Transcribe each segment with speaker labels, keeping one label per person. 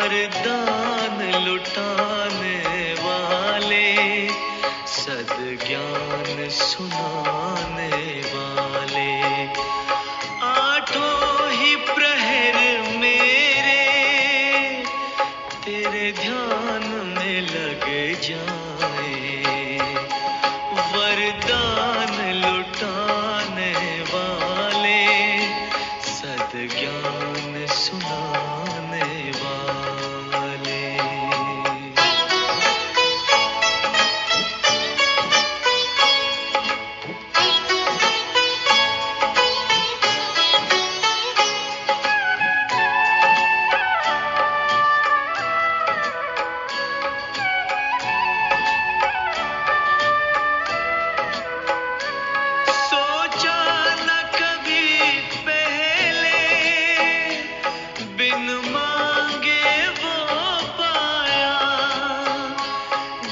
Speaker 1: वरदान लुटाने वाले, सद्ज्ञान सुनाने वाले, आठों ही प्रहर मेरे तेरे ध्यान में लग जाए। वरदान लुटाने वाले, सद्ज्ञान सुनाने वाले। सोचा न कभी पहले, बिन मांगे वो पाया,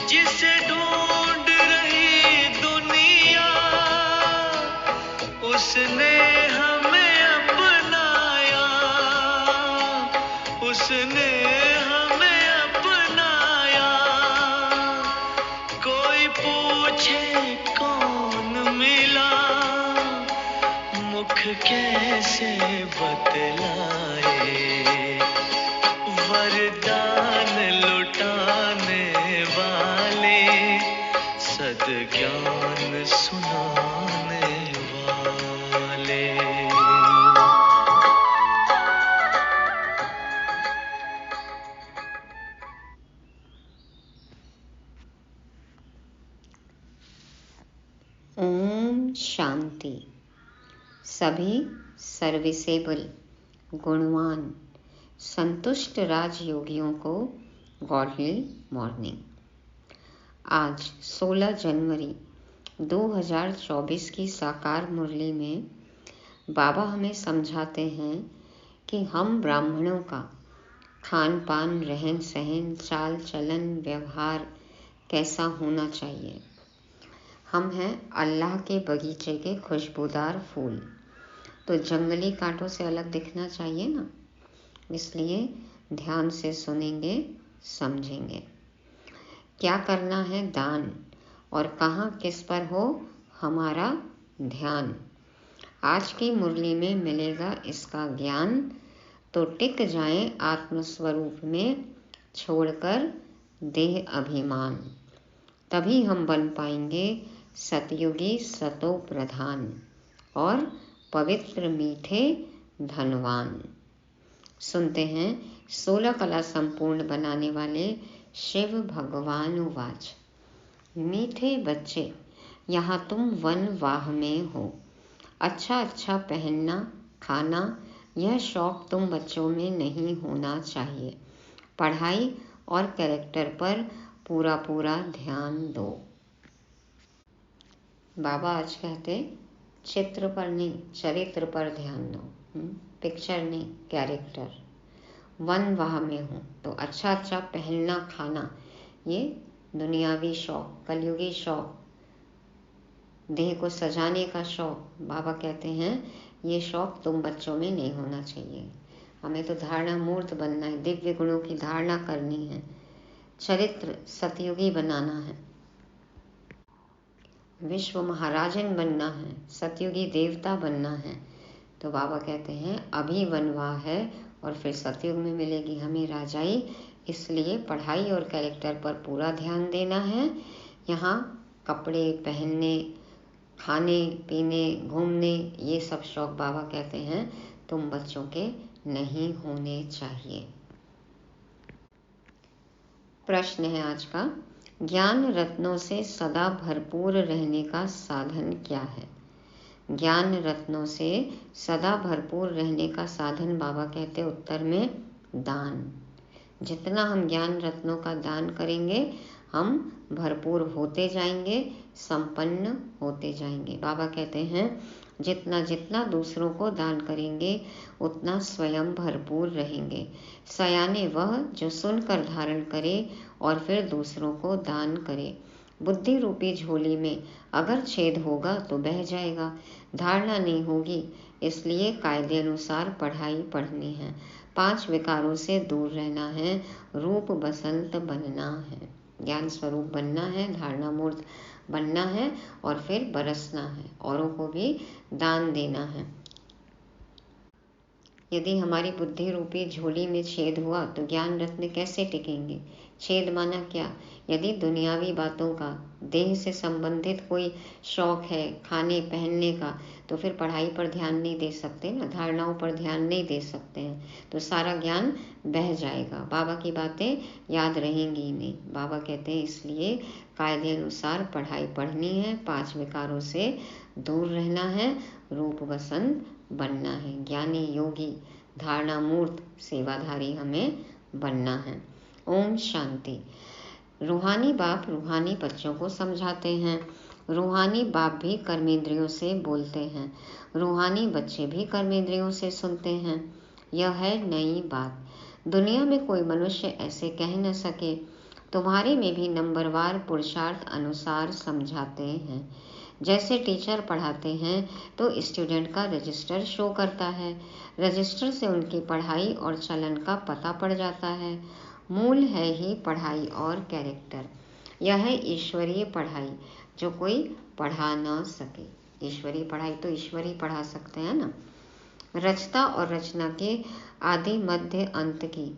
Speaker 1: जिसे ढूंढ रही दुनिया, उसने हमें अपनाया, उसने हमें अपनाया। कोई पूछे कौन मिला, मुख कैसे बतलाए। वरदान लुटाने वाले, सद्ज्ञान सुनाने वाले।
Speaker 2: ओम शांति। सभी सर्विसेबल, गुणवान, संतुष्ट राजयोगियों को गॉडली मॉर्निंग। आज 16 जनवरी 2024 की साकार मुरली में बाबा हमें समझाते हैं कि हम ब्राह्मणों का खान पान, रहन सहन, चाल चलन, व्यवहार कैसा होना चाहिए। हम हैं अल्लाह के बगीचे के खुशबूदार फूल, तो जंगली कांटों से अलग दिखना चाहिए ना। इसलिए ध्यान से सुनेंगे, समझेंगे। क्या करना है? दान। और कहाँ किस पर हो हमारा ध्यान। आज की मुरली में मिलेगा इसका ज्ञान, तो टिक जाएं आत्मस्वरूप में, छोड़कर देह अभिमान। तभी हम बन पाएंगे सतयुगी सतो प्रधान और पवित्र मीठे धनवान। सुनते हैं 16 कला संपूर्ण बनाने वाले शिव भगवान उवाच। मीठे बच्चे, यहाँ तुम वन वाह में हो। अच्छा अच्छा पहनना, खाना, यह शौक तुम बच्चों में नहीं होना चाहिए। पढ़ाई और कैरेक्टर पर पूरा पूरा ध्यान दो। बाबा आज कहते चित्र पर नहीं, चरित्र पर ध्यान दो। पिक्चर नहीं, कैरेक्टर। वन वाह में हो तो अच्छा अच्छा पहनना, खाना, ये दुनियावी शौक, कलयुगी शौक, देह को सजाने का शौक, बाबा कहते हैं ये शौक तुम बच्चों में नहीं होना चाहिए। हमें तो धारणा मूर्त बनना है, दिव्य गुणों की धारणा करनी है, चरित्र सतयुगी बनाना है, विश्व महाराजन बनना है, सतयुगी देवता बनना है। तो बाबा कहते हैं अभी वनवाह है और फिर सतयुग में मिलेगी हमें राजाई। इसलिए पढ़ाई और कैरेक्टर पर पूरा ध्यान देना है। यहाँ कपड़े पहनने, खाने पीने, घूमने, ये सब शौक बाबा कहते हैं तुम बच्चों के नहीं होने चाहिए। प्रश्न है आज का, ज्ञान रत्नों से सदा भरपूर रहने का साधन क्या है? ज्ञान रत्नों से सदा भरपूर रहने का साधन बाबा कहते उत्तर में दान। जितना हम ज्ञान रत्नों का दान करेंगे हम भरपूर होते जाएंगे, संपन्न होते जाएंगे। बाबा कहते हैं जितना जितना दूसरों को दान करेंगे उतना स्वयं भरपूर रहेंगे। सयाने वह जो सुनकर धारण करे और फिर दूसरों को दान करे। बुद्धि रूपी झोली में अगर छेद होगा तो बह जाएगा, धारणा नहीं होगी। इसलिए कायदे अनुसार पढ़ाई पढ़नी है, 5 विकारों से दूर रहना है, रूप बसंत बनना है, ज्ञान स्वरूप बनना है, धारणा मूर्त बनना है और फिर बरसना है, औरों को भी दान देना है। यदि हमारी बुद्धि रूपी झोली में छेद हुआ तो ज्ञान रत्न कैसे टिकेंगे? छेद माना क्या? यदि दुनियावी बातों का, देह से संबंधित कोई शौक है, खाने पहनने का, तो फिर पढ़ाई पर ध्यान नहीं दे सकते ना, धारणाओं पर ध्यान नहीं दे सकते हैं, तो सारा ज्ञान बह जाएगा, बाबा की बातें याद रहेंगी ही नहीं। बाबा कहते हैं इसलिए कायदे अनुसार पढ़ाई पढ़नी है, 5 विकारों से दूर रहना है, रूप वसंत बनना है, ज्ञानी योगी धारणा मूर्त सेवाधारी हमें बनना है। ओम शांति। रूहानी बाप रूहानी बच्चों को समझाते हैं, रूहानी बाप भी कर्मेंद्रियों से बोलते हैं, रूहानी बच्चे भी कर्मेंद्रियों से सुनते हैं। यह है नई बात, दुनिया में कोई मनुष्य ऐसे कह न सके। तुम्हारे में भी नंबरवार पुरुषार्थ अनुसार समझाते हैं। जैसे टीचर पढ़ाते हैं तो स्टूडेंट का रजिस्टर शो करता है, रजिस्टर से उनकी पढ़ाई और चलन का पता पड़ जाता है। मूल है ही पढ़ाई और कैरेक्टर। यह है ईश्वरीय पढ़ाई जो कोई पढ़ा ना सके। ईश्वरीय पढ़ाई तो ईश्वर ही पढ़ा सकते हैं ना। रचता और रचना के आदि मध्य अंत की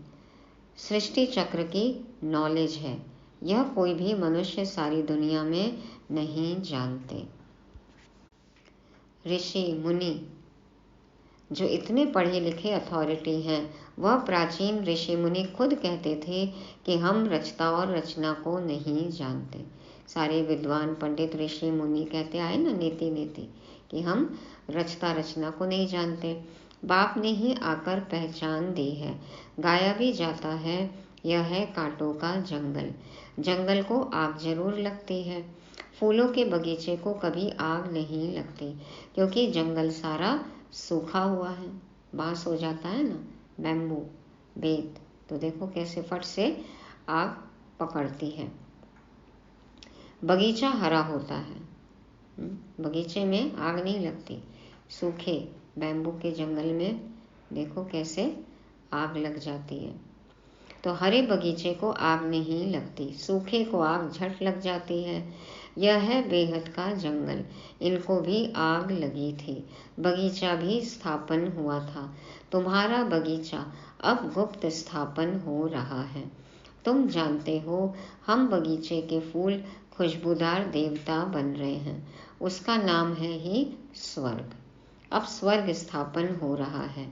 Speaker 2: सृष्टि चक्र की नॉलेज है, यह कोई भी मनुष्य सारी दुनिया में नहीं जानते। ऋषि मुनि जो इतने पढ़े लिखे अथॉरिटी हैं, वह प्राचीन ऋषि मुनि खुद कहते थे कि हम रचता और रचना को नहीं जानते। सारे विद्वान पंडित ऋषि मुनि कहते आए ना नीति नीति कि हम रचता रचना को नहीं जानते। बाप ने ही आकर पहचान दी है। गाया भी जाता है, यह है कांटों का जंगल, जंगल को आग जरूर लगती है, फूलों के बगीचे को कभी आग नहीं लगती, क्योंकि जंगल सारा सूखा हुआ है। बांस हो जाता है ना, बैम्बू, बेत, तो देखो कैसे फट से आग पकड़ती है। बगीचा हरा होता है, बगीचे में आग नहीं लगती। सूखे बैम्बू के जंगल में देखो कैसे आग लग जाती है। तो हरे बगीचे को आग नहीं लगती, सूखे को आग झट लग जाती है। यह है बेहद का जंगल, इनको भी आग लगी थी, बगीचा भी स्थापन हुआ था। तुम्हारा बगीचा अब गुप्त स्थापन हो रहा है। तुम जानते हो हम बगीचे के फूल खुशबूदार देवता बन रहे हैं, उसका नाम है ही स्वर्ग। अब स्वर्ग स्थापन हो रहा है।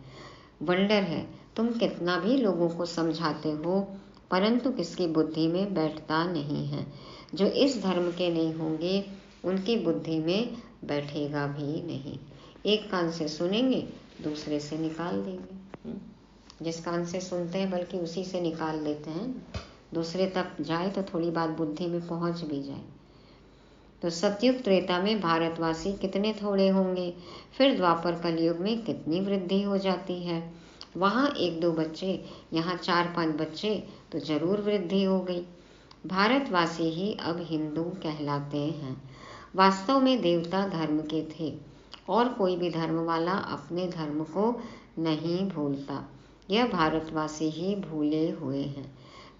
Speaker 2: वंडर है, तुम कितना भी लोगों को समझाते हो, परंतु किसकी बुद्धि में बैठता नहीं है। जो इस धर्म के नहीं होंगे उनकी बुद्धि में बैठेगा भी नहीं। एक कान से सुनेंगे, दूसरे से निकाल देंगे। जिस कान से सुनते हैं बल्कि उसी से निकाल देते हैं, दूसरे तक जाए तो थोड़ी बात बुद्धि में पहुंच भी जाए। तो सतयुग त्रेता में भारतवासी कितने थोड़े होंगे, फिर द्वापर कलयुग में कितनी वृद्धि हो जाती है। वहाँ 1-2 बच्चे, यहाँ 4-5 बच्चे, तो जरूर वृद्धि हो गई। भारतवासी ही अब हिंदू कहलाते हैं। वास्तव में देवता धर्म के थे, और कोई भी धर्म वाला अपने धर्म को नहीं भूलता। यह भारतवासी ही भूले हुए हैं।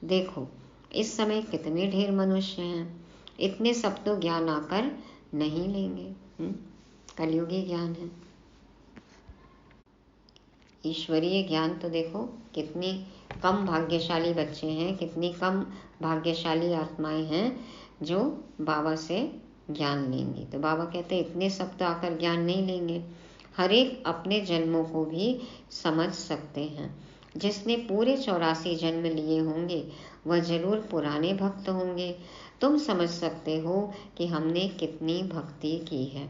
Speaker 2: देखो इस समय कितने ढेर मनुष्य हैं, इतने सब तो ज्ञान आकर नहीं लेंगे। कलयुगी ज्ञान है। ईश्वरीय ज्ञान तो देखो कितनी कम भाग्यशाली बच्चे हैं, कितनी कम भाग्यशाली आत्माएं हैं जो बाबा से ज्ञान लेंगी। तो बाबा कहते हैं इतने सब तो आकर ज्ञान नहीं लेंगे। हर एक अपने जन्मों को भी समझ सकते हैं। जिसने पूरे 84 जन्म लिए होंगे वह जरूर पुराने भक्त होंगे। तुम समझ सकते हो कि हमने कितनी भक्ति की है।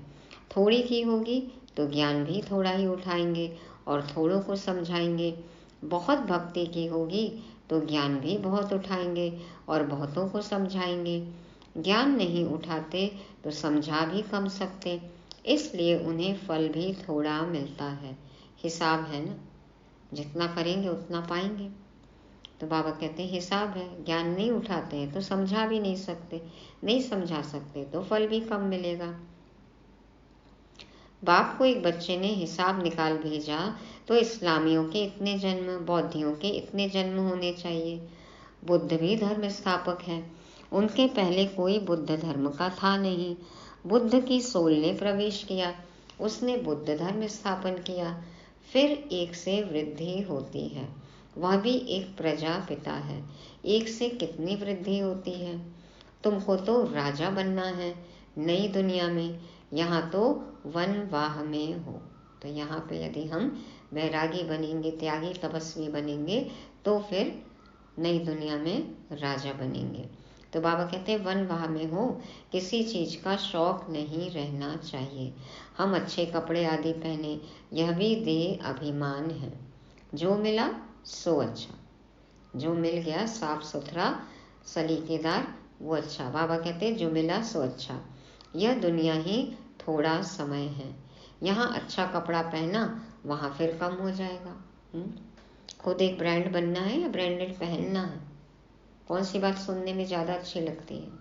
Speaker 2: थोड़ी की होगी तो ज्ञान भी थोड़ा ही उठाएंगे और थोड़ों को समझाएंगे। बहुत भक्ति की होगी तो ज्ञान भी बहुत उठाएंगे और बहुतों को समझाएंगे। ज्ञान नहीं उठाते तो समझा भी कम सकते, इसलिए उन्हें फल भी थोड़ा मिलता है। हिसाब है ना, जितना करेंगे उतना पाएंगे। तो बाबा कहते हैं हिसाब है, ज्ञान नहीं उठाते हैं तो समझा भी नहीं सकते, नहीं समझा सकते तो फल भी कम मिलेगा। बाप को एक बच्चे ने हिसाब निकाल भेजा तो इस्लामियों के इतने जन्म, बौद्धियों के इतने जन्म होने चाहिए। बुद्ध भी धर्म स्थापक है, उनके पहले कोई बुद्ध धर्म का था नहीं। बुद्ध की सोल ने प्रवेश किया, उसने बुद्ध धर्म स्थापन किया। फिर एक से वृद्धि होती है, वह भी एक प्रजापिता है। एक से कितनी वृद्धि होती है। तुमको तो राजा बनना है नई दुनिया में, यहाँ तो वनवाह में हो। तो यहाँ पे यदि हम वैरागी बनेंगे, त्यागी तपस्वी बनेंगे तो फिर नई दुनिया में राजा बनेंगे। तो बाबा कहते हैं वनवाह में हो, किसी चीज़ का शौक नहीं रहना चाहिए। हम अच्छे कपड़े आदि पहने, यह भी देह अभिमान है। जो मिला सो अच्छा, जो मिल गया साफ सुथरा सलीकेदार वो अच्छा। बाबा कहते हैं जो मिला सो अच्छा। यह दुनिया ही थोड़ा समय है, यहाँ अच्छा कपड़ा पहना वहाँ फिर कम हो जाएगा। खुद एक ब्रांड बनना है या ब्रांडेड पहनना है, कौन सी बात सुनने में ज़्यादा अच्छी लगती है।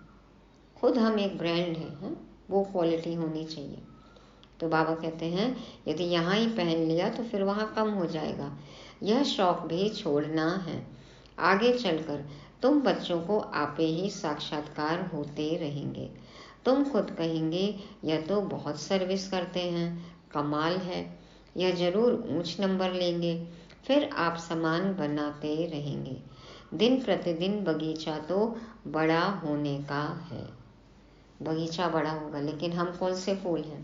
Speaker 2: खुद हम एक ब्रांड हैं, वो क्वालिटी होनी चाहिए। तो बाबा कहते हैं यदि यहाँ ही पहन लिया तो फिर वहाँ कम हो जाएगा। यह शौक भी छोड़ना है। आगे चलकर तुम बच्चों को आपे ही साक्षात्कार होते रहेंगे। तुम खुद कहेंगे यह तो बहुत सर्विस करते हैं, कमाल है, यह जरूर ऊंच नंबर लेंगे। फिर आप सामान बनाते रहेंगे। दिन प्रतिदिन बगीचा तो बड़ा होने का है। बगीचा बड़ा होगा, लेकिन हम कौन से फूल हैं?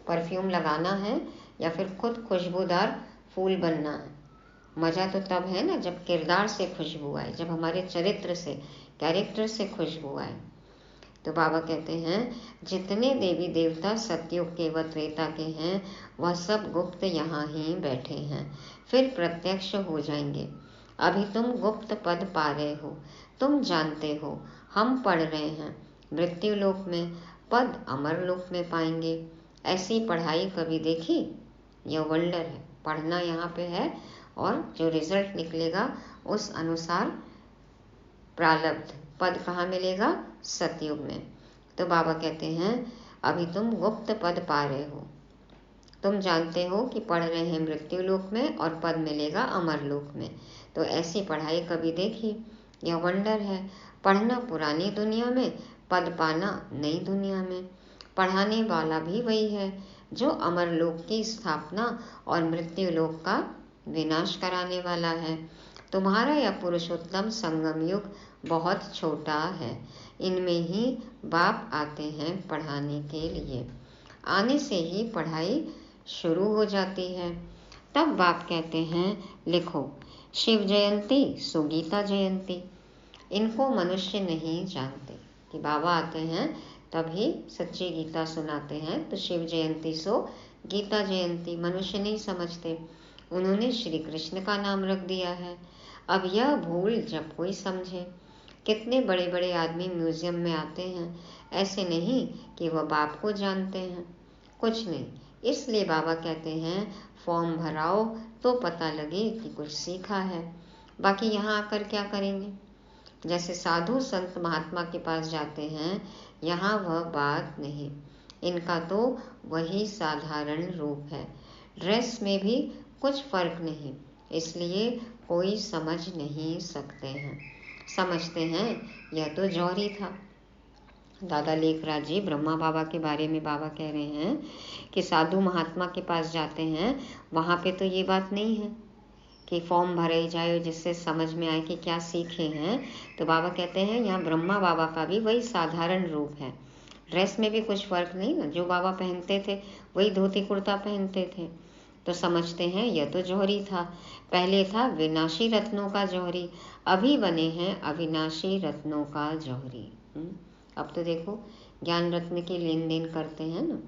Speaker 2: परफ्यूम लगाना है या फिर खुद खुशबूदार फूल बनना है। मज़ा तो तब है ना जब किरदार से खुशबू आए, जब हमारे चरित्र से, कैरेक्टर से खुशबू आए। तो बाबा कहते हैं जितने देवी देवता सतयुग के व त्रेता के हैं वह सब गुप्त यहाँ ही बैठे हैं, फिर प्रत्यक्ष हो जाएंगे। अभी तुम गुप्त पद पा रहे हो, तुम जानते हो हम पढ़ रहे हैं मृत्यु लोक में, पद अमर लोक में पाएंगे। ऐसी पढ़ाई कभी देखी? यह वंडर है। पढ़ना यहाँ पे है और जो रिजल्ट निकलेगा उस अनुसार प्रारब्ध पद कहाँ मिलेगा? सतयुग में। तो बाबा कहते हैं अभी तुम गुप्त पद पा रहे हो, तुम जानते हो कि पढ़ रहे हैं मृत्यु लोक में और पद मिलेगा अमर लोक में। तो ऐसी पढ़ाई कभी देखी? यह वंडर है। पढ़ना पुरानी दुनिया में, पद पाना नई दुनिया में। पढ़ाने वाला भी वही है जो अमर लोक की स्थापना और मृत्यु लोक का विनाश कराने वाला है। तुम्हारा यह पुरुषोत्तम संगम युग बहुत छोटा है, इनमें ही बाप आते हैं पढ़ाने के लिए। आने से ही पढ़ाई शुरू हो जाती है। तब बाप कहते हैं लिखो शिव जयंती सो गीता जयंती। इनको मनुष्य नहीं जानते कि बाबा आते हैं तभी सच्ची गीता सुनाते हैं। तो शिव जयंती सो गीता जयंती मनुष्य नहीं समझते, उन्होंने श्री कृष्ण का नाम रख दिया है। अब यह भूल जब कोई समझे। कितने बड़े बड़े आदमी म्यूजियम में आते हैं, ऐसे नहीं कि वह बाप को जानते हैं, कुछ नहीं। इसलिए बाबा कहते हैं फॉर्म भराओ तो पता लगे कि कुछ सीखा है, बाकी यहाँ आकर क्या करेंगे। जैसे साधु संत महात्मा के पास जाते हैं, यहाँ वह बात नहीं। इनका तो वही साधारण रूप है, ड्रेस में भी कुछ फर्क नहीं, इसलिए कोई समझ नहीं सकते हैं। समझते हैं यह तो जौहरी था। दादा लेखराज जी ब्रह्मा बाबा के बारे में बाबा कह रहे हैं कि साधु महात्मा के पास जाते हैं, वहाँ पे तो ये बात नहीं है कि फॉर्म भरे जाए जिससे समझ में आए कि क्या सीखे हैं। तो बाबा कहते हैं यहाँ ब्रह्मा बाबा का भी वही साधारण रूप है, ड्रेस में भी कुछ फर्क नहीं ना, जो बाबा पहनते थे वही धोती कुर्ता पहनते थे। तो समझते हैं यह तो जौहरी था, पहले था विनाशी रत्नों का जौहरी, अभी बने हैं अविनाशी रत्नों का जौहरी। अब तो देखो ज्ञान रत्न की लेन देन करते हैं ना।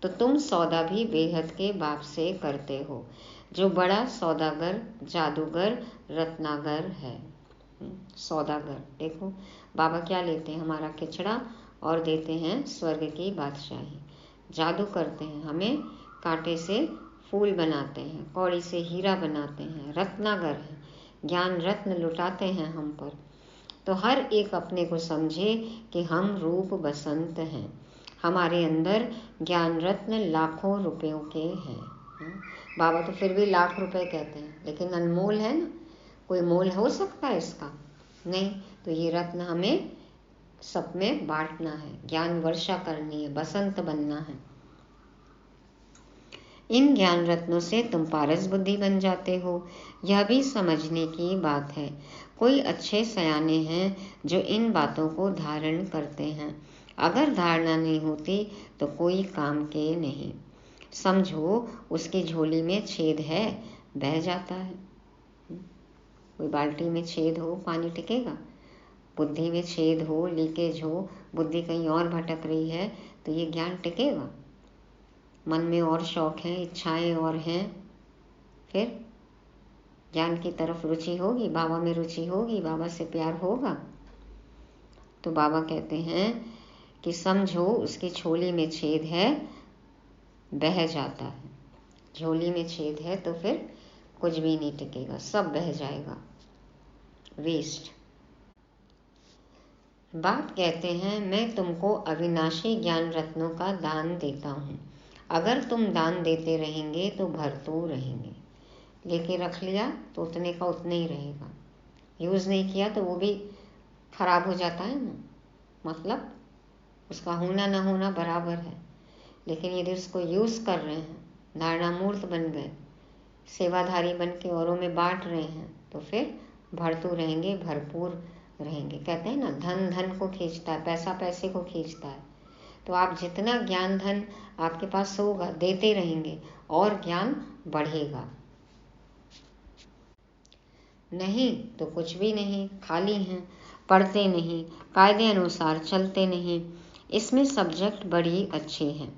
Speaker 2: तो तुम सौदा भी बेहद के बाप से करते हो, जो बड़ा सौदागर जादूगर रत्नागर है। सौदागर देखो बाबा क्या लेते हैं, हमारा खिचड़ा और देते हैं स्वर्ग की बादशाही। जादू करते हैं, हमें कांटे से फूल बनाते हैं, कौड़ी से हीरा बनाते हैं, रत्नागर है। ज्ञान रत्न लुटाते हैं हम पर। तो हर एक अपने को समझे कि हम रूप बसंत हैं, हमारे अंदर ज्ञान रत्न लाखों रुपयों के हैं। बाबा तो फिर भी लाख रुपए कहते हैं, लेकिन अनमोल है ना, कोई मोल हो सकता है इसका? नहीं। तो ये रत्न हमें सब में बांटना है, ज्ञान वर्षा करनी है, बसंत बनना है। इन ज्ञान रत्नों से तुम पारस बुद्धि बन जाते हो, यह भी समझने की बात है। कोई अच्छे सयाने हैं जो इन बातों को धारण करते हैं, अगर धारणा नहीं होती तो कोई काम के नहीं। समझो उसकी झोली में छेद है, बह जाता है। कोई बाल्टी में छेद हो, पानी टिकेगा? बुद्धि में छेद हो, लीकेज हो, बुद्धि कहीं और भटक रही है, तो ये ज्ञान टिकेगा? मन में और शौक हैं, इच्छाएं और हैं, फिर ज्ञान की तरफ रुचि होगी, बाबा में रुचि होगी, बाबा से प्यार होगा। तो बाबा कहते हैं कि समझो उसकी झोली में छेद है, बह जाता है। झोली में छेद है तो फिर कुछ भी नहीं टिकेगा, सब बह जाएगा, वेस्ट। बाप कहते हैं मैं तुमको अविनाशी ज्ञान रत्नों का दान देता हूँ, अगर तुम दान देते रहेंगे तो भरतू रहेंगे। लेके रख लिया तो उतने का उतने ही रहेगा, यूज़ नहीं किया तो वो भी खराब हो जाता है ना, मतलब उसका होना ना होना बराबर है। लेकिन यदि उसको यूज़ कर रहे हैं, धारणा मूर्त बन गए, सेवाधारी बन के औरों में बांट रहे हैं, तो फिर भरतू रहेंगे, भरपूर रहेंगे। कहते हैं ना, धन धन को खींचता है, पैसा पैसे को खींचता है। तो आप जितना ज्ञान धन आपके पास होगा, देते रहेंगे और ज्ञान बढ़ेगा। नहीं तो कुछ भी नहीं, खाली हैं, पढ़ते नहीं, कायदे अनुसार चलते नहीं। इसमें सब्जेक्ट बड़ी अच्छी है।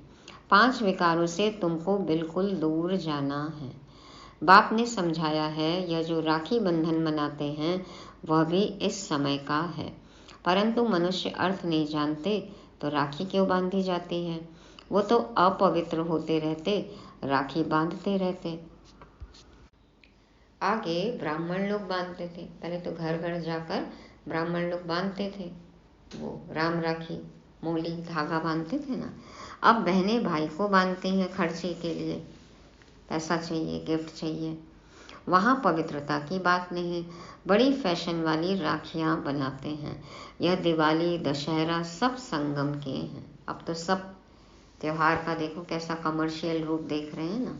Speaker 2: 5 विकारों से तुमको बिल्कुल दूर जाना है। बाप ने समझाया है, यह जो राखी बंधन मनाते हैं वह भी इस समय का है, परंतु मनुष्य अर्थ नहीं जानते तो राखी क्यों बांधी जाती है? वो तो अपवित्र होते रहते, राखी बांधते रहते। आगे ब्राह्मण लोग बांधते थे, पहले तो घर घर जाकर ब्राह्मण लोग बांधते थे, वो राम राखी मोली धागा बांधते थे ना। अब बहनें भाई को बांधती हैं खर्चे के लिए, पैसा चाहिए, गिफ्ट चाहिए। वहाँ पवित्रता की बात नहीं, बड़ी फैशन वाली राखियाँ बनाते हैं। यह दिवाली दशहरा सब संगम के हैं। अब तो सब त्योहार का देखो कैसा कमर्शियल रूप देख रहे हैं ना।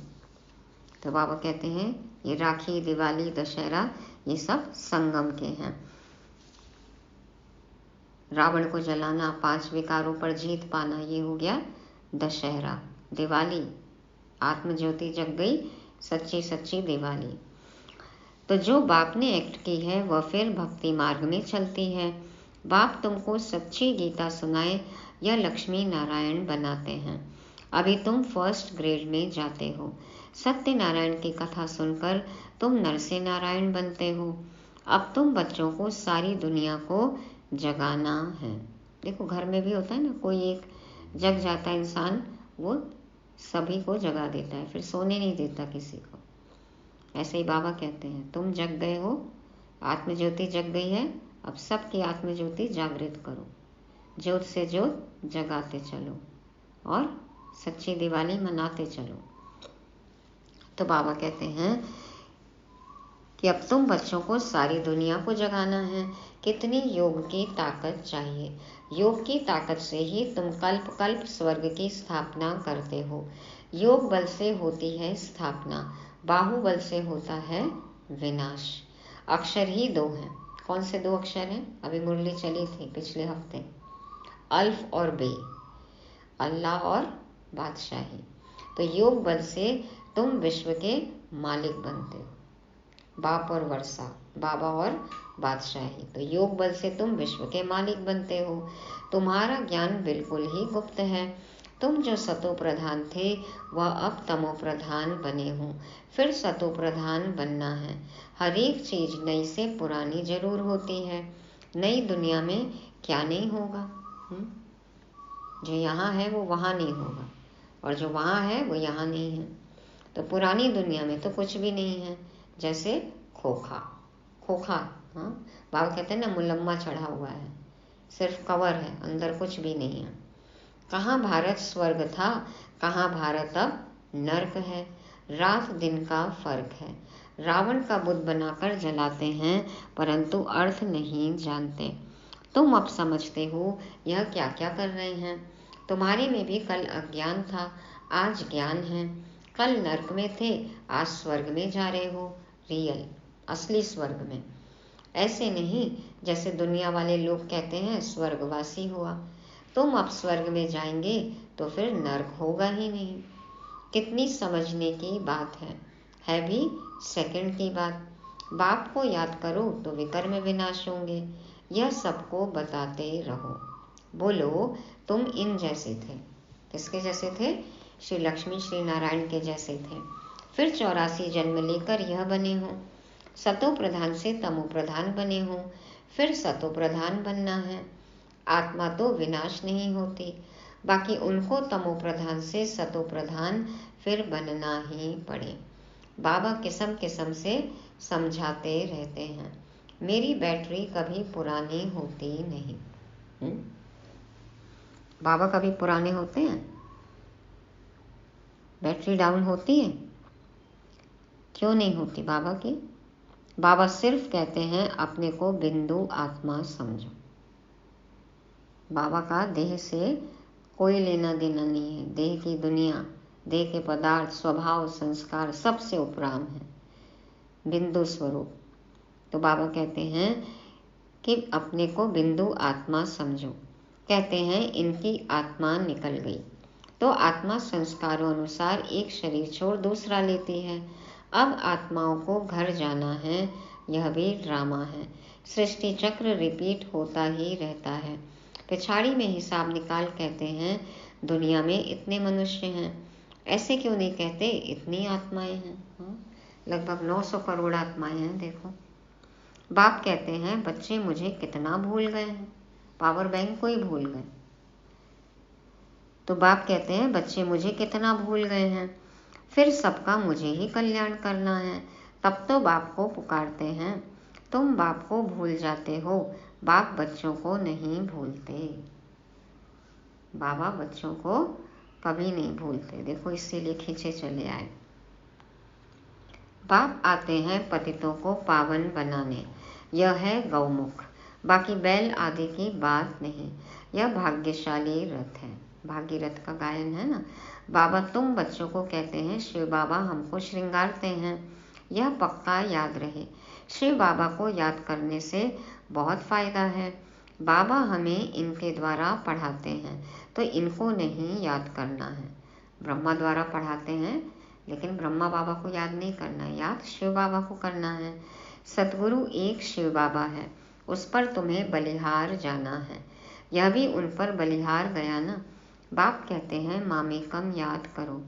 Speaker 2: तो बाबा कहते हैं ये राखी, दिवाली, दशहरा ये सब संगम के हैं। रावण को जलाना, 5 विकारों पर जीत पाना, ये हो गया दशहरा। दिवाली, आत्मज्योति जग गई, सच्ची सच्ची दिवाली। तो जो बाप ने एक्ट की है वह फिर भक्ति मार्ग में चलती है। बाप तुमको सच्ची गीता सुनाए या लक्ष्मी नारायण बनाते हैं। अभी तुम 1st ग्रेड में जाते हो। सत्यनारायण की कथा सुनकर तुम नरसे नारायण बनते हो। अब तुम बच्चों को सारी दुनिया को जगाना है। देखो घर में भी होता है ना, कोई एक जग जाता है इंसान, वो सभी को जगा देता है, फिर सोने नहीं देता किसी को। ऐसे ही बाबा कहते हैं तुम जग गए हो, आत्मज्योति जग गई है, अब सबकी आत्मज्योति जागृत करो, ज्योत से ज्योत जगाते चलो और सच्ची दिवाली मनाते चलो। तो बाबा कहते हैं कि अब तुम बच्चों को सारी दुनिया को जगाना है। कितनी योग की ताकत चाहिए। योग की ताकत से ही तुम कल्प कल्प स्वर्ग की स्थापना करते हो। योग बल से होती है स्थापना, बाहुबल से होता है विनाश। अक्षर ही 2 हैं। कौन से 2 अक्षर हैं? अभी मुरली चली थी पिछले हफ्ते, अल्फ और बे, अल्लाह और बादशाही। तो योग बल से तुम विश्व के मालिक बनते हो, बाप और वर्षा, बाबा और बादशाही। तो योग बल से तुम विश्व के मालिक बनते हो। तुम्हारा ज्ञान बिल्कुल ही गुप्त है। तुम जो सतो प्रधान थे वह अब तमो प्रधान बने हो, फिर सतो प्रधान बनना है। हर एक चीज नई से पुरानी जरूर होती है। नई दुनिया में क्या नहीं होगा? जो यहाँ है वो वहाँ नहीं होगा, और जो वहाँ है वो यहाँ नहीं है। तो पुरानी दुनिया में तो कुछ भी नहीं है, जैसे खोखा, खोखा। हाँ, बाबा कहते हैं ना, मुलम्मा चढ़ा हुआ है, सिर्फ कवर है, अंदर कुछ भी नहीं है। कहाँ भारत स्वर्ग था, कहाँ भारत अब नर्क है। रात दिन का फर्क है। रावण का बुत बनाकर जलाते हैं, परंतु अर्थ नहीं जानते। तुम अब समझते हो यह क्या क्या कर रहे हैं। तुम्हारे में भी कल अज्ञान था, आज ज्ञान है। कल नर्क में थे, आज स्वर्ग में जा रहे हो। रियल, असली स्वर्ग में। ऐसे नहीं जैसे दुनिया वाले लोग कहते हैं स्वर्गवासी हुआ। तुम अब स्वर्ग में जाएंगे तो फिर नर्क होगा ही नहीं। कितनी समझने की बात है भी सेकंड की बात। बाप को याद करो तो विकर्म विनाश होंगे। यह सबको बताते रहो। बोलो तुम इन जैसे थे। किसके जैसे थे? श्री लक्ष्मी श्री नारायण के जैसे थे। फिर 84 जन्म लेकर यह बने हो। सतो प्रधान से तमो प्रधान बने हो, फिर सतो प्रधान बनना है। आत्मा तो विनाश नहीं होती, बाकी उनको तमो प्रधान से सतो प्रधान फिर बनना ही पड़े। बाबा किस्म किस्म से समझाते रहते हैं। मेरी बैटरी कभी पुरानी होती नहीं। बाबा कभी पुराने होते हैं? बैटरी डाउन होती है? क्यों नहीं होती बाबा की? बाबा सिर्फ कहते हैं अपने को बिंदु आत्मा समझो। बाबा का देह से कोई लेना देना नहीं है। देह की दुनिया, देह के पदार्थ, स्वभाव, संस्कार सबसे उपराम है, बिंदु स्वरूप। तो बाबा कहते हैं कि अपने को बिंदु आत्मा समझो। कहते हैं इनकी आत्मा निकल गई तो आत्मा संस्कारों अनुसार एक शरीर छोड़ दूसरा लेती है। अब आत्माओं को घर जाना है, यह भी ड्रामा है। सृष्टि चक्र रिपीट होता ही रहता है। पिछाड़ी में हिसाब निकाल कहते हैं दुनिया में इतने मनुष्य हैं। ऐसे क्यों नहीं कहते इतनी आत्माएं हैं? लगभग 900 करोड़ आत्माएं हैं। देखो, बाप कहते हैं बच्चे मुझे कितना भूल गए हैं, पावर बैंक को ही भूल गए। तो बाप कहते हैं बच्चे मुझे कितना भूल गए हैं, फिर सबका मुझे ही कल्याण करना है। तब तो बाप को पुकारते हैं। तुम बाप को भूल जाते हो, बाप बच्चों को नहीं भूलते। बाबा बच्चों को कभी नहीं भूलते। देखो, इसीलिए खींचे चले आए। बाप आते हैं पतितों को पावन बनाने, यह है गौमुख। बाकी बैल आदि की बात नहीं। यह भाग्यशाली रथ है। भागीरथ का गायन है ना। बाबा तुम बच्चों को कहते हैं शिव बाबा हमको श्रृंगारते हैं, यह पक्का याद रहे। शिव बाबा को याद करने से बहुत फायदा है। बाबा हमें इनके द्वारा पढ़ाते हैं तो इनको नहीं याद करना है। ब्रह्मा द्वारा पढ़ाते हैं लेकिन ब्रह्मा बाबा को याद नहीं करना है, याद शिव बाबा को करना है। सतगुरु एक शिव बाबा है, उस पर तुम्हें बलिहार जाना है। यह भी उन पर बलिहार गया ना। बाप कहते हैं मामेकम याद करो।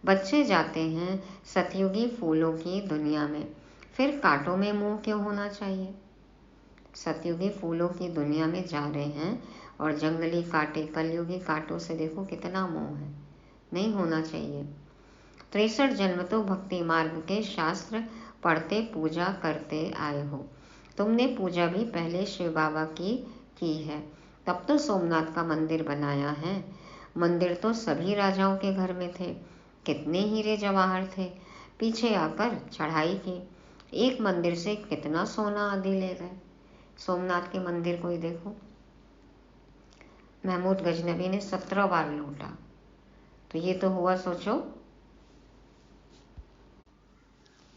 Speaker 2: बच्चे जाते हैं सतयुगी फूलों की दुनिया में, फिर कांटों में मुंह क्यों होना चाहिए? सतयुगी फूलों की दुनिया में जा रहे हैं और जंगली कांटे, कलयुगी कांटों से देखो कितना मोह है। नहीं होना चाहिए। 63 जन्म तो भक्ति मार्ग के शास्त्र पढ़ते पूजा करते आए हो। तुमने पूजा भी पहले शिव बाबा की है, तब तो सोमनाथ का मंदिर बनाया है। मंदिर तो सभी राजाओं के घर में थे। कितने हीरे जवाहर थे, पीछे आकर चढ़ाई की। एक मंदिर से कितना सोना आदि ले गए। सोमनाथ के मंदिर को ही देखो, महमूद गजनबी ने 17 बार लूटा। तो ये तो हुआ, सोचो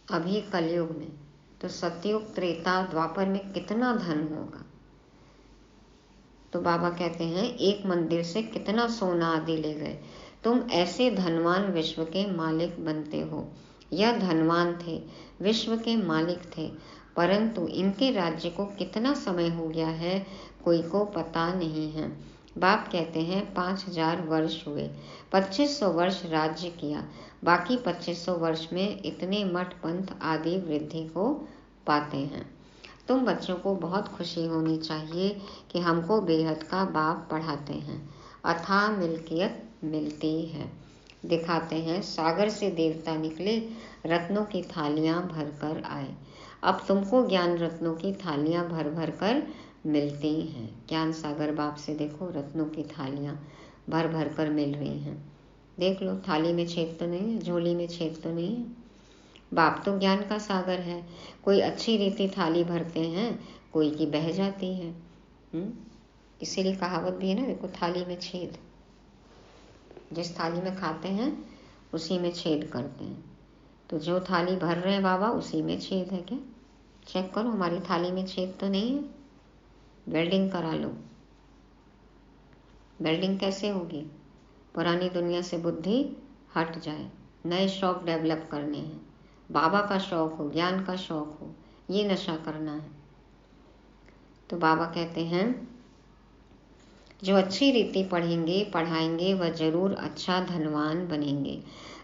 Speaker 2: अभी कलयुग में, तो सतयुग त्रेता द्वापर में कितना धन होगा। तो बाबा कहते हैं एक मंदिर से कितना सोना आदि ले गए। तुम ऐसे धनवान विश्व के मालिक बनते हो। यह धनवान थे, विश्व के मालिक थे, परंतु इनके राज्य को कितना समय हो गया है कोई को पता नहीं है। बाप कहते हैं 5000 वर्ष हुए, 2500 वर्ष राज्य किया, बाकी 2500 वर्ष में इतने मठ पंथ आदि वृद्धि को पाते हैं। तुम बच्चों को बहुत खुशी होनी चाहिए कि हमको बेहद का बाप पढ़ाते हैं। अथाह मिल्कियत मिलती है। दिखाते हैं सागर से देवता निकले, रत्नों की थालियां भर कर आए। अब तुमको ज्ञान रत्नों की थालियां भर भर कर मिलती हैं। ज्ञान सागर बाप से देखो रत्नों की थालियां भर भर कर मिल रही हैं। देख लो, थाली में छेद तो नहीं है, झोली में छेद तो नहीं है। बाप तो ज्ञान का सागर है। कोई अच्छी रीति थाली भरते हैं, कोई की बह जाती है। इसीलिए कहावत भी है ना, देखो थाली में छेद। जिस थाली में खाते हैं उसी में छेद करते हैं। तो जो थाली भर रहे हैं बाबा उसी में छेद है क्या? चेक करो, हमारी थाली में छेद तो नहीं है। वेल्डिंग करा लो। वेल्डिंग कैसे होगी? पुरानी दुनिया से बुद्धि हट जाए, नए शौक डेवलप करने हैं। बाबा का शौक हो, ज्ञान का शौक हो, ये नशा करना है। तो बाबा कहते हैं जो अच्छी रीति पढ़ेंगे पढ़ाएंगे वह जरूर अच्छा धनवान बनेंगे।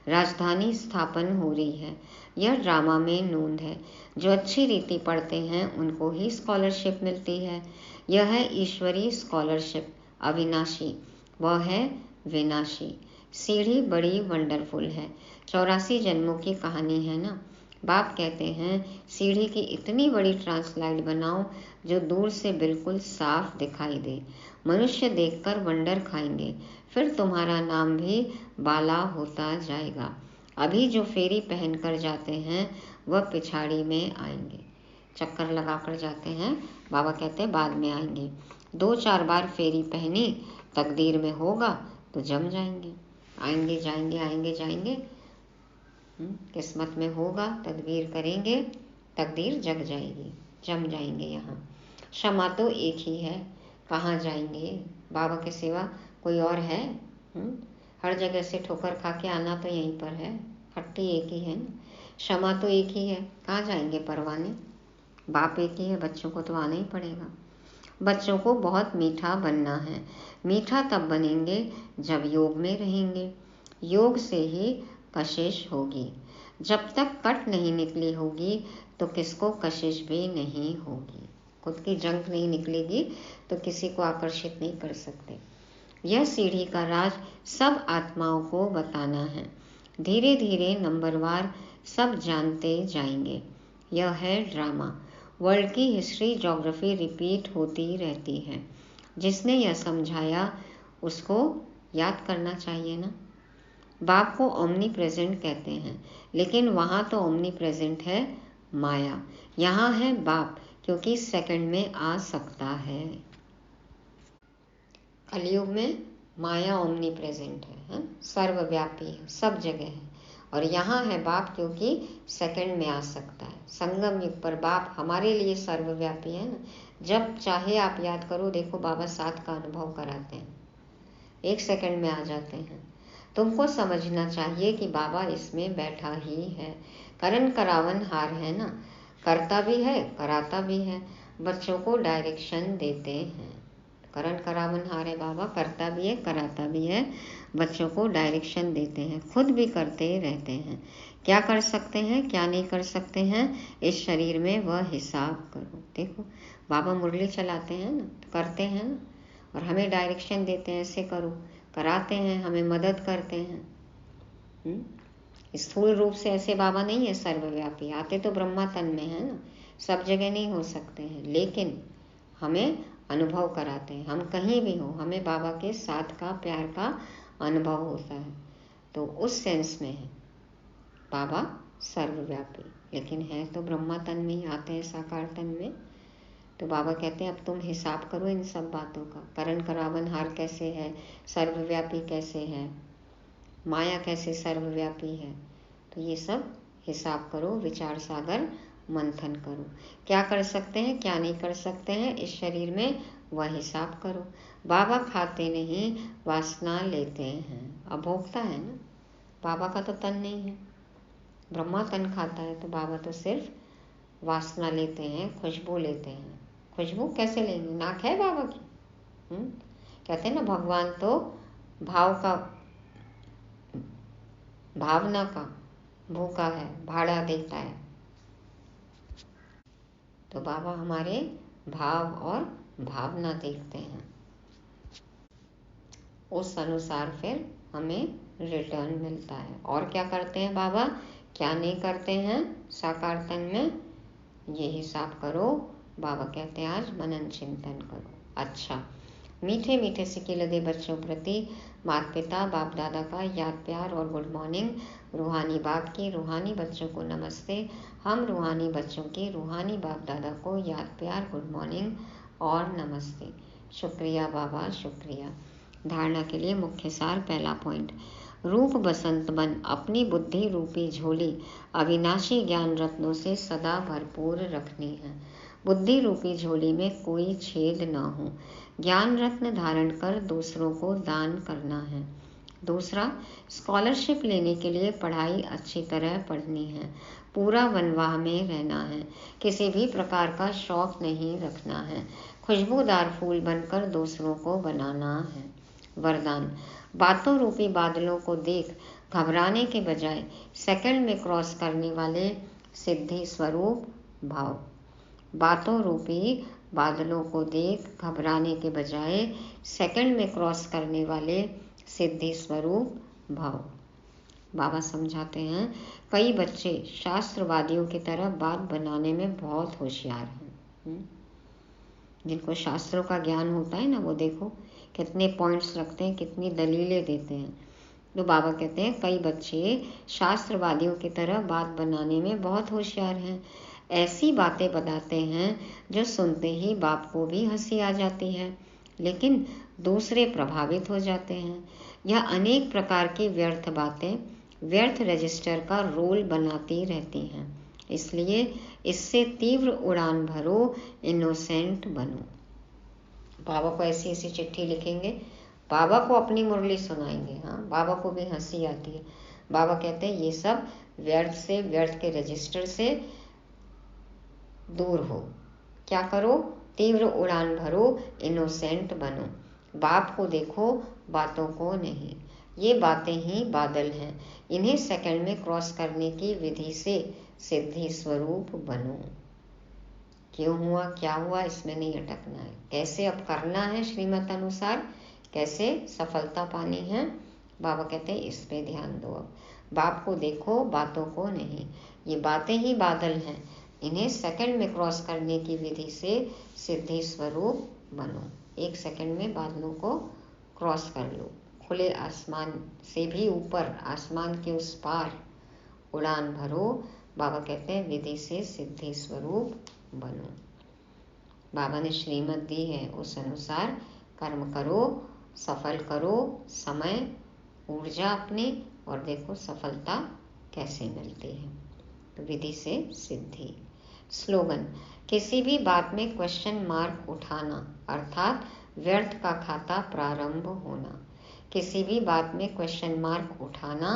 Speaker 2: राजधानी स्थापन हो रही है, यह ड्रामा में नोंद है। जो अच्छी रीति पढ़ते हैं उनको ही स्कॉलरशिप मिलती है। यह है ईश्वरीय स्कॉलरशिप, अविनाशी, वह है विनाशी। सीढ़ी बड़ी वंडरफुल है। 84 जन्मों की कहानी है ना। बाप कहते हैं सीढ़ी की इतनी बड़ी ट्रांसलाइट बनाओ जो दूर से बिल्कुल साफ दिखाई दे। मनुष्य देखकर वंडर खाएंगे, फिर तुम्हारा नाम भी बाला होता जाएगा। अभी जो फेरी पहनकर जाते हैं वह पिछाड़ी में आएंगे। चक्कर लगाकर जाते हैं, बाबा कहते हैं बाद में आएंगे। 2-4 बार फेरी पहनी, तकदीर में होगा तो जम जाएंगे। आएंगे जाएंगे, आएंगे जाएंगे, किस्मत में होगा, तदबीर करेंगे, तकदीर जग जाएगी, जम जाएंगे। यहाँ क्षमा तो एक ही है, कहाँ जाएंगे? बाबा के सिवा कोई और है? हर जगह से ठोकर खा के आना तो यहीं पर है। हट्टी एक ही है ना, क्षमा तो एक ही है, कहाँ जाएंगे परवाने? बाप एक ही है, बच्चों को तो आना ही पड़ेगा। बच्चों को बहुत मीठा बनना है। मीठा तब बनेंगे जब योग में रहेंगे। योग से ही कशिश होगी। जब तक कट नहीं निकली होगी तो किसको कशिश भी नहीं होगी। खुद की जंग नहीं निकलेगी तो किसी को आकर्षित नहीं कर सकते। यह सीढ़ी का राज सब आत्माओं को बताना है। धीरे धीरे नंबरवार सब जानते जाएंगे। यह है ड्रामा। वर्ल्ड की हिस्ट्री, ज्योग्राफी रिपीट होती रहती है। जिसने यह समझाया उसको याद करना चाहिए ना। बाप को ओमनी प्रेजेंट कहते हैं, लेकिन वहाँ तो ओमनी प्रेजेंट है माया, यहाँ है बाप, क्योंकि सेकंड में आ सकता है। कलयुग में माया ओमनी प्रेजेंट है, सर्वव्यापी है, सब जगह है। और यहाँ है बाप क्योंकि सेकंड में आ सकता है। संगम युग पर बाप हमारे लिए सर्वव्यापी है ना। जब चाहे आप याद करो, देखो बाबा साथ का अनुभव कराते हैं, 1 सेकंड में आ जाते हैं। तुमको समझना चाहिए कि बाबा इसमें बैठा ही है। करण करावन हार है ना, करता भी है कराता भी है, बच्चों को डायरेक्शन देते हैं। करण करावन हार है बाबा, करता भी है कराता भी है, बच्चों को डायरेक्शन देते हैं, खुद भी करते रहते हैं। क्या कर सकते हैं क्या नहीं कर सकते हैं इस शरीर में वह हिसाब करो। देखो बाबा मुरली चलाते हैं ना, करते हैं ना, और हमें डायरेक्शन देते हैं, ऐसे करो, कराते हैं, हमें मदद करते हैं। स्थूल रूप से ऐसे बाबा नहीं है सर्वव्यापी, आते तो ब्रह्मा तन में है ना, सब जगह नहीं हो सकते हैं, लेकिन हमें अनुभव कराते हैं। हम कहीं भी हो, हमें बाबा के साथ का प्यार का अनुभव होता है। तो उस सेंस में है बाबा सर्वव्यापी, लेकिन है तो ब्रह्मा तन में ही, आते हैं साकार तन में। तो बाबा कहते हैं अब तुम हिसाब करो इन सब बातों का। करण करावन हार कैसे है, सर्वव्यापी कैसे है, माया कैसे सर्वव्यापी है, तो ये सब हिसाब करो, विचार सागर मंथन करो। क्या कर सकते हैं क्या नहीं कर सकते हैं इस शरीर में, वह हिसाब करो। बाबा खाते नहीं, वासना लेते हैं। अभोक्ता है ना, बाबा का तो तन नहीं है, ब्रह्मा तन खाता है, तो बाबा तो सिर्फ वासना लेते हैं, खुशबू लेते हैं। खुशबू कैसे लेंगे, नाक है बाबा की। कहते हैं ना भगवान तो भाव का, भावना का भूखा है, भाड़ा देता है। तो बाबा हमारे भाव और भावना देखते हैं, उस अनुसार फिर हमें रिटर्न मिलता है। और क्या करते हैं बाबा, क्या नहीं करते हैं साकार तन में, ये हिसाब करो। बाबा कहते हैं आज मनन चिंतन करो। अच्छा, मीठे मीठे सिके लदे बच्चों प्रति माता पिता बाप दादा का याद प्यार और गुड मॉर्निंग। रूहानी बाप की रूहानी बच्चों को नमस्ते। हम रूहानी बच्चों के रूहानी बाप दादा को याद प्यार गुड मॉर्निंग और नमस्ते। शुक्रिया बाबा, शुक्रिया। धारणा के लिए मुख्य सार। पहला पॉइंट, रूप बसंत बन अपनी बुद्धि रूपी झोली अविनाशी ज्ञान रत्नों से सदा भरपूर रखनी है। बुद्धि रूपी झोली में कोई छेद न हो। ज्ञान रत्न धारण कर दूसरों को दान करना है। दूसरा, स्कॉलरशिप लेने के लिए पढ़ाई अच्छी तरह पढ़नी है। पूरा वनवाह में रहना है। किसी भी प्रकार का शौक नहीं रखना है। खुशबूदार फूल बनकर दूसरों को बनाना है। वरदान, बातों रूपी बादलों को देख घबराने के बजाय सेकंड में क्रॉस करने वाले सिद्धि स्वरूप भाव। बातों रूपी बादलों को देख घबराने के बजाय सेकंड में क्रॉस करने वाले सिद्धि स्वरूप भाव। बाबा समझाते हैं, कई बच्चे शास्त्रवादियों की तरह बात बनाने में बहुत होशियार हैं। जिनको शास्त्रों का ज्ञान होता है ना, वो देखो कितने पॉइंट्स रखते हैं, कितनी दलीलें देते हैं। तो बाबा कहते हैं कई बच्चे शास्त्रवादियों की तरह बात बनाने में बहुत होशियार हैं। ऐसी बातें बताते हैं जो सुनते ही बाप को भी हंसी आ जाती है, लेकिन दूसरे प्रभावित हो जाते हैं। यह अनेक प्रकार की व्यर्थ बातें व्यर्थ रजिस्टर का रोल बनाती रहती हैं। इसलिए इससे तीव्र उड़ान भरो, इनोसेंट बनो। बाबा को ऐसी ऐसी चिट्ठी लिखेंगे, बाबा को अपनी मुरली सुनाएंगे। हाँ, बाबा को भी हंसी आती है। बाबा कहते हैं ये सब व्यर्थ से, व्यर्थ के रजिस्टर से दूर हो। क्या करो? तीव्र उड़ान भरो, इनोसेंट बनो। बाप को देखो, बातों को नहीं। ये बातें ही बादल हैं, इन्हें सेकंड में क्रॉस करने की विधि से सिद्धि स्वरूप बनो। क्यों हुआ, क्या हुआ, इसमें नहीं अटकना है। कैसे अब करना है श्रीमत अनुसार, कैसे सफलता पानी है, बाबा कहते हैं इस पे ध्यान दो। अब बाप को देखो, बातों को नहीं। ये बातें ही बादल हैं, इन्हें सेकंड में क्रॉस करने की विधि से सिद्धि स्वरूप बनो। 1 सेकंड में बादलों को क्रॉस कर लो। खुले आसमान से भी ऊपर, आसमान के उस पार उड़ान भरो। बाबा कहते हैं विधि से सिद्धि स्वरूप बनो। बाबा ने श्रीमत दी है, उस अनुसार कर्म करो, सफल करो समय, ऊर्जा अपनी, और देखो सफलता कैसे मिलती है। तो विधि से सिद्धि। स्लोगन, किसी भी बात में क्वेश्चन मार्क उठाना अर्थात व्यर्थ का खाता प्रारंभ होना। किसी भी बात में क्वेश्चन मार्क उठाना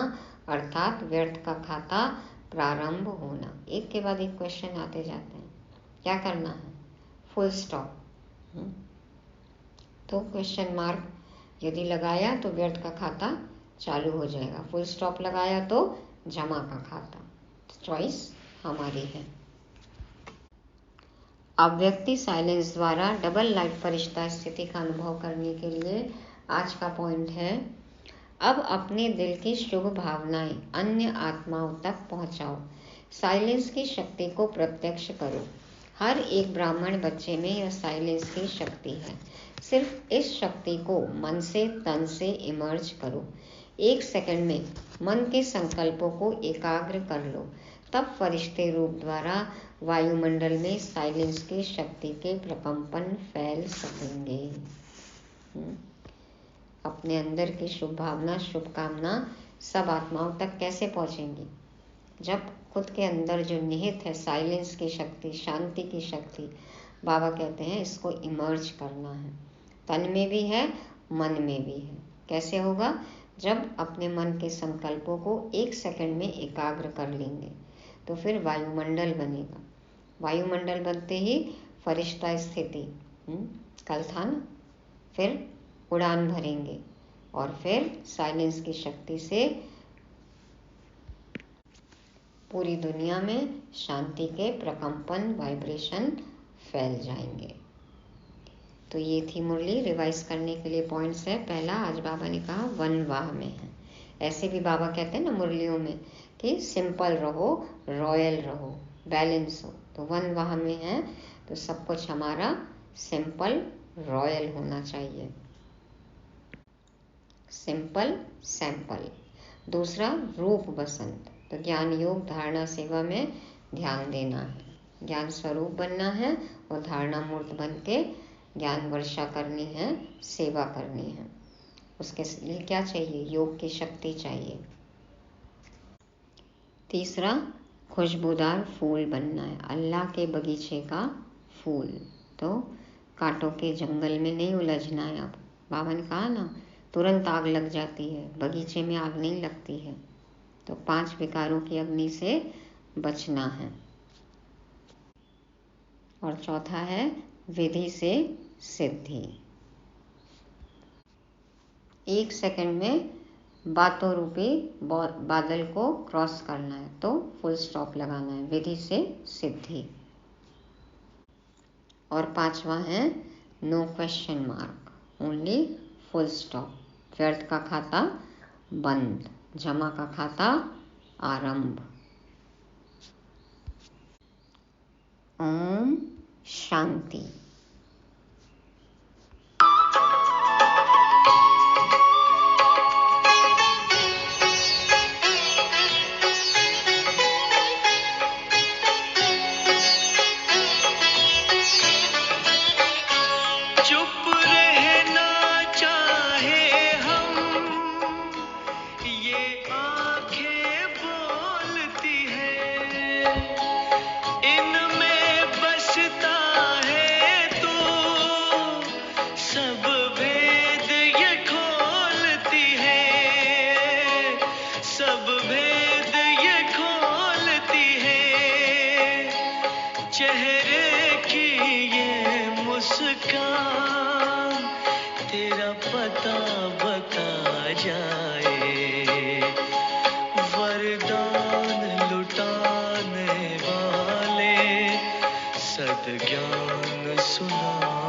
Speaker 2: अर्थात व्यर्थ का खाता प्रारंभ होना। एक के बाद एक क्वेश्चन आते जाते हैं। क्या करना है? Full stop. तो क्वेश्चन मार्क यदि लगाया तो व्यर्थ का खाता चालू हो जाएगा, फुल स्टॉप लगाया तो जमा का खाता। चॉइस हमारी है। अब व्यक्ति साइलेंस द्वारा डबल लाइट फरिश्ता स्थिति का अनुभव करने के लिए आज का पॉइंट है, अब अपने दिल की शुभ भावनाएं अन्य आत्माओं तक पहुंचाओ। साइलेंस की शक्ति को प्रत्यक्ष करो। हर एक ब्राह्मण बच्चे में यह साइलेंस की शक्ति है। सिर्फ इस शक्ति को मन से, तन से इमर्ज करो। 1 सेकंड में मन के संकल्पों को एकाग्र कर लो, तब फरिश्ते रूप द्वारा वायुमंडल में साइलेंस की शक्ति के प्रकंपन फैल सकेंगे। अपने अंदर की शुभ भावना, शुभकामना सब आत्माओं तक कैसे पहुंचेंगी? जब खुद के अंदर जो निहित है साइलेंस की शक्ति, शांति की शक्ति, बाबा कहते हैं इसको इमर्ज करना है। तन में भी है, मन में भी है। कैसे होगा? जब अपने मन के संकल्पों को 1 सेकंड में एकाग्र कर लेंगे तो फिर वायुमंडल बनेगा। वायुमंडल बनते ही फरिश्ता स्थिति कल था ना, फिर उड़ान भरेंगे और फिर साइलेंस की शक्ति से पूरी दुनिया में शांति के प्रकंपन, वाइब्रेशन फैल जाएंगे। तो ये थी मुरली। रिवाइज करने के लिए पॉइंट्स है। पहला, आज बाबा ने कहा वनवाह में है। ऐसे भी बाबा कहते हैं ना मुरलियों में कि सिंपल रहो, रॉयल रहो। बैलेंस हो। तो 1 वहाँ में है तो सब कुछ हमारा सिंपल रॉयल होना चाहिए। Simple sample. दूसरा रूप बसंत। तो ज्ञान योग धारणा सेवा में ध्यान देना है, ज्ञान स्वरूप बनना है और धारणा मूर्त बन के ज्ञान वर्षा करनी है, सेवा करनी है। उसके लिए क्या चाहिए? योग की शक्ति चाहिए। तीसरा खुशबूदार फूल बनना है, अल्लाह के बगीचे का फूल। तो कांटों के जंगल में नहीं उलझना है। अब बाबा ने कहा ना, तुरंत आग लग जाती है, बगीचे में आग नहीं लगती है। तो 5 विकारों की अग्नि से बचना है। और चौथा है विधि से सिद्धि। 1 सेकंड में बातों रूपी बादल को क्रॉस करना है, तो फुल स्टॉप लगाना है, विधि से सिद्धि। और 5वां है no question mark, only full stop. व्यर्थ का खाता बंद, जमा का खाता आरंभ। ओम शांति।
Speaker 1: चुप रहना चाहे हम, ये आंखें बोलती है, इनमें बसता है तू, सब भेद ये खोलती है, सब भेद ये खोलती है, चेहरे की ये मुस्कान तेरा पता बता जाए, वरदान लुटाने वाले सद्ज्ञान सुना